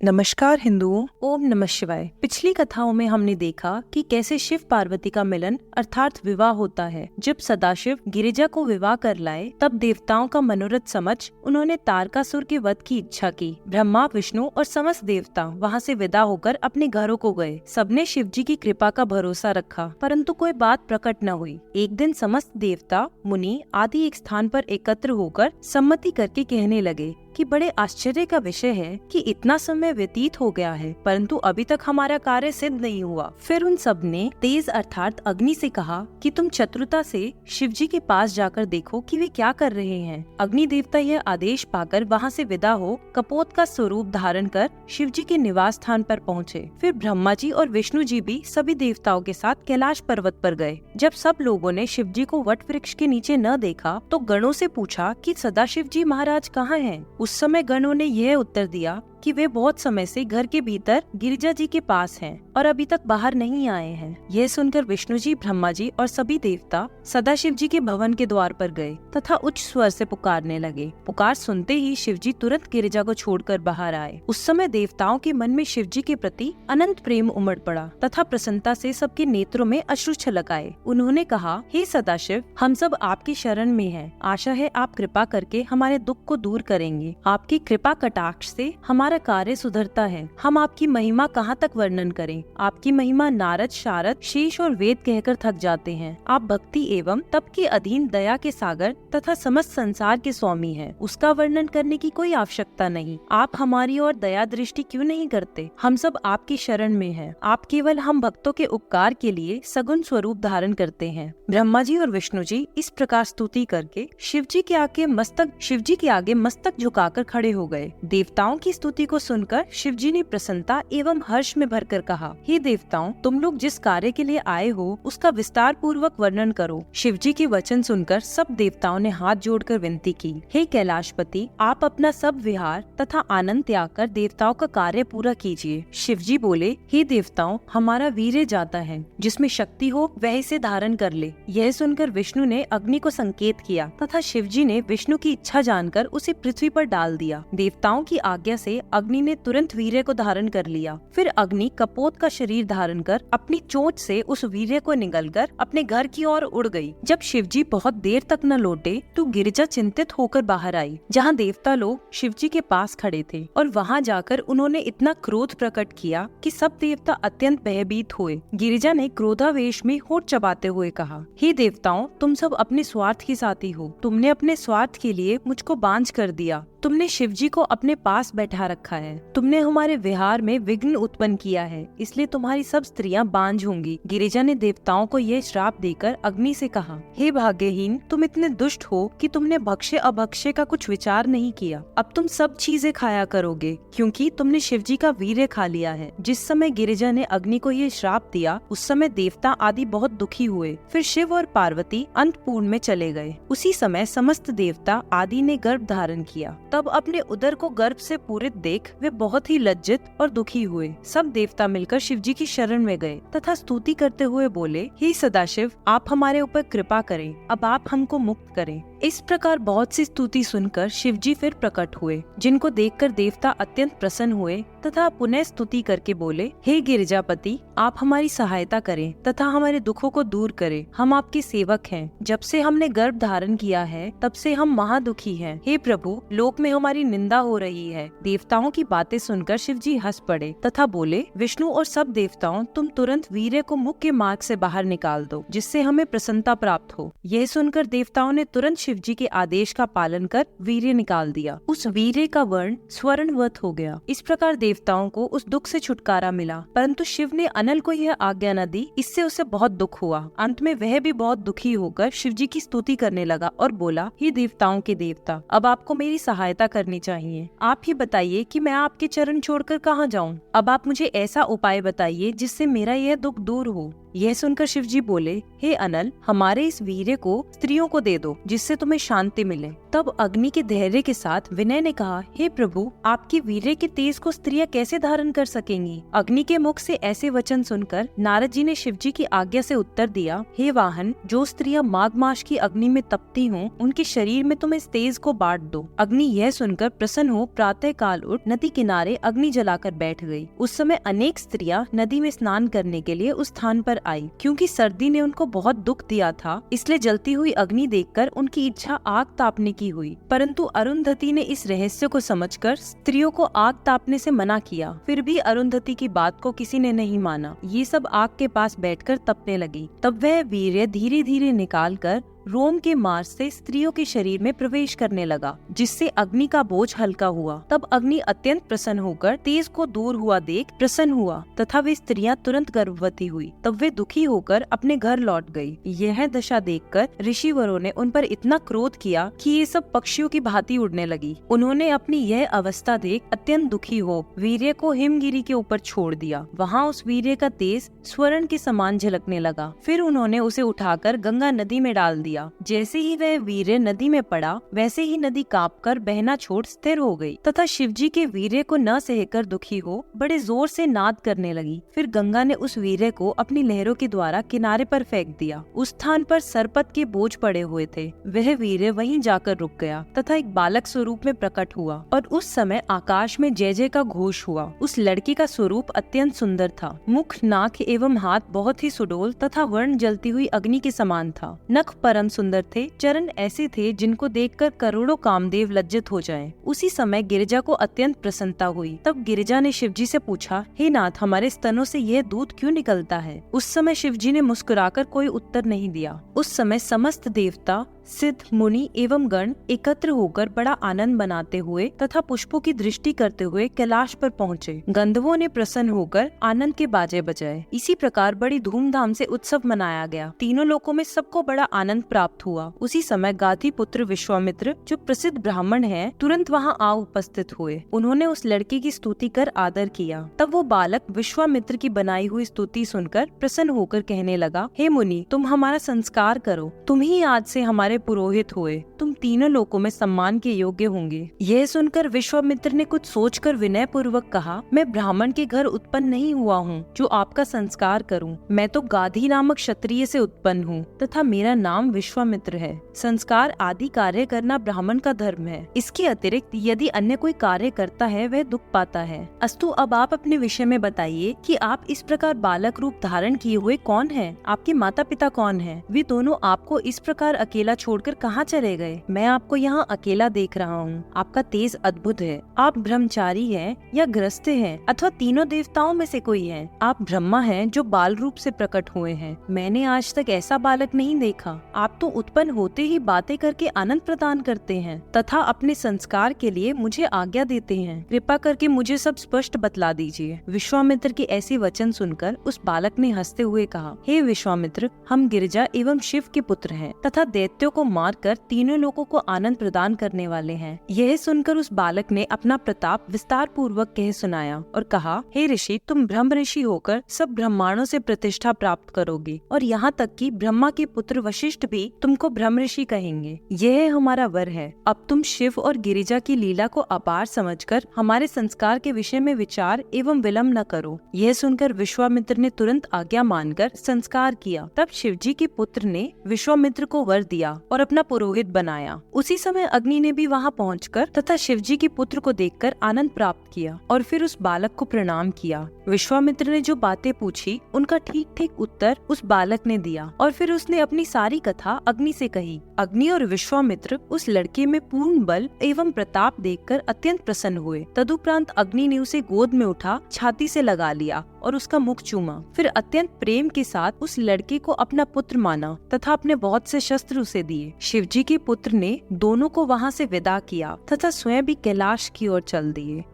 नमस्कार हिंदुओं, ओम नमः शिवाय। पिछली कथाओं में हमने देखा कि कैसे शिव पार्वती का मिलन अर्थात विवाह होता है। जब सदाशिव गिरिजा को विवाह कर लाए तब देवताओं का मनोरथ समझ उन्होंने तारकासुर के वध की इच्छा की। ब्रह्मा, विष्णु और समस्त देवता वहां से विदा होकर अपने घरों को गए। सबने शिव जी की कृपा का भरोसा रखा, परंतु कोई बात प्रकट न हुई। एक दिन समस्त देवता, मुनि आदि एक स्थान पर एकत्र होकर सम्मति करके कहने लगे कि बड़े आश्चर्य का विषय है कि इतना समय व्यतीत हो गया है परंतु अभी तक हमारा कार्य सिद्ध नहीं हुआ। फिर उन सब ने तेज अर्थात अग्नि से कहा कि तुम चतुरता से शिव जी के पास जाकर देखो कि वे क्या कर रहे हैं। अग्नि देवता यह आदेश पाकर वहां से विदा हो कपोत का स्वरूप धारण कर शिव जी के निवास स्थान पर पहुँचे। फिर ब्रह्मा जी और विष्णु जी भी सभी देवताओं के साथ कैलाश पर्वत पर गए। जब सब लोगों ने शिव जी को वट वृक्ष के नीचे न देखा तो गणों से पूछा कि सदाशिव जी महाराज कहाँ हैं? उस समय गणों ने यह उत्तर दिया कि वे बहुत समय से घर के भीतर गिरिजा जी के पास हैं और अभी तक बाहर नहीं आए हैं। यह सुनकर विष्णु जी, ब्रह्मा जी और सभी देवता सदाशिव जी के भवन के द्वार पर गए तथा उच्च स्वर से पुकारने लगे। पुकार सुनते ही शिव जी तुरंत गिरिजा को छोड़कर बाहर आए। उस समय देवताओं के मन में शिव जी के प्रति अनंत प्रेम उमड़ पड़ा तथा प्रसन्नता से सबके नेत्रों में अश्रु छलक आए। उन्होंने कहा, हे सदाशिव, हम सब आपकी शरण में हैं। आशा है आप कृपा करके हमारे दुख को दूर करेंगे। आपकी कृपा कटाक्ष से हमारा कार्य सुधरता है। हम आपकी महिमा कहाँ तक वर्णन करें। आपकी महिमा नारद, शारद, शेष और वेद कहकर थक जाते हैं। आप भक्ति एवं तप के अधीन दया के सागर तथा समस्त संसार के स्वामी हैं। उसका वर्णन करने की कोई आवश्यकता नहीं। आप हमारी ओर दया दृष्टि क्यों नहीं करते? हम सब आपकी शरण में हैं। आप केवल हम भक्तों के उपकार के लिए सगुण स्वरूप धारण करते हैं। ब्रह्मा जी और विष्णु जी इस प्रकार स्तुति करके शिव जी के आगे मस्तक झुकाकर खड़े हो गए। देवताओं की स्तुति को सुनकर शिव जी ने प्रसन्नता एवं हर्ष में भरकर कहा, हे देवताओं, तुम लोग जिस कार्य के लिए आए हो उसका विस्तार पूर्वक वर्णन करो। शिव जी के वचन सुनकर सब देवताओं ने हाथ जोड़कर विनती की, हे कैलाशपति, आप अपना सब विहार तथा आनंद त्याग कर देवताओं का कार्य पूरा कीजिए। शिव जी बोले, हे देवताओं, हमारा वीर्य जाता है, जिसमें शक्ति हो वह इसे धारण कर ले। यह सुनकर विष्णु ने अग्नि को संकेत किया तथा शिव जी ने विष्णु की इच्छा जानकर उसे पृथ्वी पर डाल दिया। देवताओं की आज्ञा से अग्नि ने तुरंत वीर्य को धारण कर लिया। फिर अग्नि कपोत का शरीर धारण कर अपनी चोंच से उस वीर्य को निगलकर अपने घर की ओर उड़ गई। जब शिवजी बहुत देर तक न लौटे तो गिरिजा चिंतित होकर बाहर आई, जहाँ देवता लोग शिवजी के पास खड़े थे, और वहाँ जाकर उन्होंने इतना क्रोध प्रकट किया कि सब देवता अत्यंत भयभीत हुए। गिरिजा ने क्रोधावेश में होठ चबाते हुए कहा, हे देवताओं, तुम सब अपने स्वार्थ के साथी हो। तुमने अपने स्वार्थ के लिए मुझको बांझ कर दिया। तुमने शिवजी को अपने पास बैठा रखा है। तुमने हमारे विहार में विघ्न उत्पन्न किया है, इसलिए तुम्हारी सब स्त्रियां बांझ होंगी। गिरिजा ने देवताओं को यह श्राप देकर अग्नि से कहा, हे भाग्यहीन, तुम इतने दुष्ट हो कि तुमने भक्ष्य अभक्ष्य का कुछ विचार नहीं किया। अब तुम सब चीजें खाया करोगे क्योंकि तुमने शिवजी का वीर्य खा लिया है। जिस समय गिरिजा ने अग्नि को यह श्राप दिया उस समय देवता आदि बहुत दुखी हुए। फिर शिव और पार्वती अंतपुर में चले गए। उसी समय समस्त देवता आदि ने गर्भ धारण किया। तब अपने उदर को गर्भ से पूरित देख वे बहुत ही लज्जित और दुखी हुए। सब देवता मिलकर शिव जी की शरण में गए तथा स्तुति करते हुए बोले, हे सदाशिव, आप हमारे ऊपर कृपा करें। अब आप हमको मुक्त करें। इस प्रकार बहुत सी स्तुति सुनकर शिव जी फिर प्रकट हुए, जिनको देखकर देवता अत्यंत प्रसन्न हुए तथा पुनः स्तुति करके बोले, हे गिरिजापति, आप हमारी सहायता करें तथा हमारे दुखों को दूर करें। हम आपके सेवक हैं। जब से हमने गर्भ धारण किया है तब से हम महादुखी हैं। हे प्रभु, लोक में हमारी निंदा हो रही है। देवताओं की बातें सुनकर शिव जी हंस पड़े तथा बोले, विष्णु और सब देवताओं, तुम तुरंत वीर्य को मुख्य मार्ग से बाहर निकाल दो, जिससे हमें प्रसन्नता प्राप्त हो। यह सुनकर देवताओं ने तुरंत शिवजी के आदेश का पालन कर वीर्य निकाल दिया। उस वीर्य का वर्ण स्वर्णवत हो गया। इस प्रकार देवताओं को उस दुख से छुटकारा मिला, परंतु शिव ने अनल को यह आज्ञा न दी। इससे उसे बहुत दुख हुआ। अंत में वह भी बहुत दुखी होकर शिवजी की स्तुति करने लगा और बोला, हे देवताओं के देवता, अब आपको मेरी सहायता करनी चाहिए। आप ही बताइए कि मैं आपके चरण छोड़कर कहाँ जाऊँ। अब आप मुझे ऐसा उपाय बताइए जिससे मेरा यह दुख दूर हो। यह सुनकर शिव जी बोले, हे अनल, हमारे इस वीर्य को स्त्रियों को दे दो, जिससे तुम्हें शांति मिले। तब अग्नि के धैर्य के साथ विनय ने कहा, हे प्रभु, आपकी वीर्य के तेज को स्त्रियां कैसे धारण कर सकेंगी? अग्नि के मुख से ऐसे वचन सुनकर नारद जी ने शिव जी की आज्ञा से उत्तर दिया, हे वाहन, जो स्त्रियां माघ मास की अग्नि में तपती हों, उनके शरीर में तुम इस तेज को बांट दो। अग्नि यह सुनकर प्रसन्न हो प्रातः काल उठ नदी किनारे अग्नि जलाकर बैठ गई। उस समय अनेक स्त्रियां नदी में स्नान करने के लिए उस स्थान पर आई। क्योंकि सर्दी ने उनको बहुत दुख दिया था, इसलिए जलती हुई अग्नि देखकर उनकी इच्छा आग तापने की हुई। परंतु अरुंधति ने इस रहस्य को समझकर स्त्रियों को आग तापने से मना किया। फिर भी अरुंधति की बात को किसी ने नहीं माना। ये सब आग के पास बैठकर तपने लगी। तब वह वीर्य धीरे धीरे निकालकर रोम के मार्ग से स्त्रियों के शरीर में प्रवेश करने लगा, जिससे अग्नि का बोझ हल्का हुआ। तब अग्नि अत्यंत प्रसन्न होकर तेज को दूर हुआ देख प्रसन्न हुआ तथा वे स्त्रियां तुरंत गर्भवती हुई। तब वे दुखी होकर अपने घर लौट गई। यह दशा देखकर ऋषिवरों ने उन पर इतना क्रोध किया कि ये सब पक्षियों की भांति उड़ने लगी। उन्होंने अपनी यह अवस्था देख अत्यंत दुखी हो वीर्य को हिमगिरी के ऊपर छोड़ दिया। वहाँ उस वीर्य का तेज स्वर्ण के समान झलकने लगा। फिर उन्होंने उसे उठाकर गंगा नदी में डाल दिया। जैसे ही वह वीर्य नदी में पड़ा, वैसे ही नदी कांपकर बहना छोड़ स्थिर हो गई तथा शिवजी के वीर्य को न सहकर दुखी हो बड़े जोर से नाद करने लगी। फिर गंगा ने उस वीर्य को अपनी लहरों के द्वारा किनारे पर फेंक दिया। उस स्थान पर सरपत के बोझ पड़े हुए थे। वह वीर्य वहीं जाकर रुक गया तथा एक बालक स्वरूप में प्रकट हुआ। और उस समय आकाश में जय जय का घोष हुआ। उस लड़की का स्वरूप अत्यंत सुंदर था। मुख, नाक एवं हाथ बहुत ही सुडोल तथा वर्ण जलती हुई अग्नि के समान था। नख परम सुंदर थे। चरण ऐसे थे जिनको देखकर करोड़ों कामदेव लज्जित हो जाएं। उसी समय गिरिजा को अत्यंत प्रसन्नता हुई। तब गिरिजा ने शिवजी से पूछा, हे नाथ, हमारे स्तनों से यह दूध क्यों निकलता है? उस समय शिवजी ने मुस्कुराकर कोई उत्तर नहीं दिया। उस समय समस्त देवता, सिद्ध, मुनि एवं गण एकत्र होकर बड़ा आनंद मनाते हुए तथा पुष्पों की दृष्टि करते हुए कैलाश पर पहुँचे। गंधर्वों ने प्रसन्न होकर आनंद के बाजे बजाए। इसी प्रकार बड़ी धूमधाम से उत्सव मनाया गया। तीनों लोकों में सबको बड़ा आनंद प्राप्त हुआ। उसी समय गाधी पुत्र विश्वामित्र, जो प्रसिद्ध ब्राह्मण हैं, तुरंत वहां आ उपस्थित हुए। उन्होंने उस लड़के की स्तुति कर आदर किया। तब वो बालक विश्वामित्र की बनाई हुई स्तुति सुनकर प्रसन्न होकर कहने लगा, हे मुनि, तुम हमारा संस्कार करो। तुम ही आज से हमारे पुरोहित हुए। तुम तीनों लोकों में सम्मान के योग्य होंगे। यह सुनकर विश्वामित्र ने कुछ सोचकर विनय पूर्वक कहा, मैं ब्राह्मण के घर उत्पन्न नहीं हुआ हूँ जो आपका संस्कार करूँ। मैं तो गाधी नामक क्षत्रिय से उत्पन्न हूँ तथा मेरा नाम विश्वामित्र है। संस्कार आदि कार्य करना ब्राह्मण का धर्म है। इसके अतिरिक्त यदि अन्य कोई कार्य करता है वह दुख पाता है। अस्तु, अब आप अपने विषय में बताइए कि आप इस प्रकार बालक रूप धारण किए हुए कौन हैं? आपके माता पिता कौन हैं? वे दोनों आपको इस प्रकार अकेला छोड़कर कहाँ चले गए? मैं आपको यहाँ अकेला देख रहा हूँ। आपका तेज अद्भुत है। आप ब्रह्मचारी हैं या गृहस्थ हैं अथवा तीनों देवताओं में से कोई है? आप ब्रह्मा हैं जो बाल रूप से प्रकट हुए हैं। मैंने आज तक ऐसा बालक नहीं देखा। आप तो उत्पन्न होते ही बातें करके आनंद प्रदान करते हैं तथा अपने संस्कार के लिए मुझे आज्ञा देते हैं। कृपा करके मुझे सब स्पष्ट बतला दीजिए। विश्वामित्र के ऐसे वचन सुनकर उस बालक ने हंसते हुए कहा, हे विश्वामित्र, हम गिरिजा एवं शिव के पुत्र हैं तथा दैत्यों को मारकर तीनों लोगों को आनंद प्रदान करने वाले हैं। यह सुनकर उस बालक ने अपना प्रताप विस्तार पूर्वक कह सुनाया और कहा, हे ऋषि, तुम ब्रह्म ऋषि होकर सब ब्रह्मांडों से प्रतिष्ठा प्राप्त करोगे और यहाँ तक कि ब्रह्मा के पुत्र वशिष्ठ भी तुमको ब्रह्म ऋषि कहेंगे। यह हमारा वर है। अब तुम शिव और गिरिजा की लीला को अपार समझकर हमारे संस्कार के विषय में विचार एवं विलंब न करो। यह सुनकर विश्वामित्र ने तुरंत आज्ञा मानकर संस्कार किया। तब शिवजी के पुत्र ने विश्वामित्र को वर दिया और अपना पुरोहित बनाया। उसी समय अग्नि ने भी वहां पहुंचकर तथा शिवजी के पुत्र को देखकर आनंद प्राप्त किया और फिर उस बालक को प्रणाम किया। विश्वामित्र ने जो बातें पूछी उनका ठीक ठीक उत्तर उस बालक ने दिया और फिर उसने अपनी सारी कथा अग्नि से कही। अग्नि और विश्वामित्र उस लड़के में पूर्ण बल एवं प्रताप देखकर अत्यंत प्रसन्न हुए। तदुपरांत अग्नि ने उसे गोद में उठा, छाती से लगा लिया और उसका मुख चूमा। फिर अत्यंत प्रेम के साथ उस लड़के को अपना पुत्र माना तथा अपने बहुत से शस्त्र उसे दिए। शिवजी के पुत्र ने दोनों को वहां से विदा किया तथा स्वयं भी कैलाश की ओर चल दिए।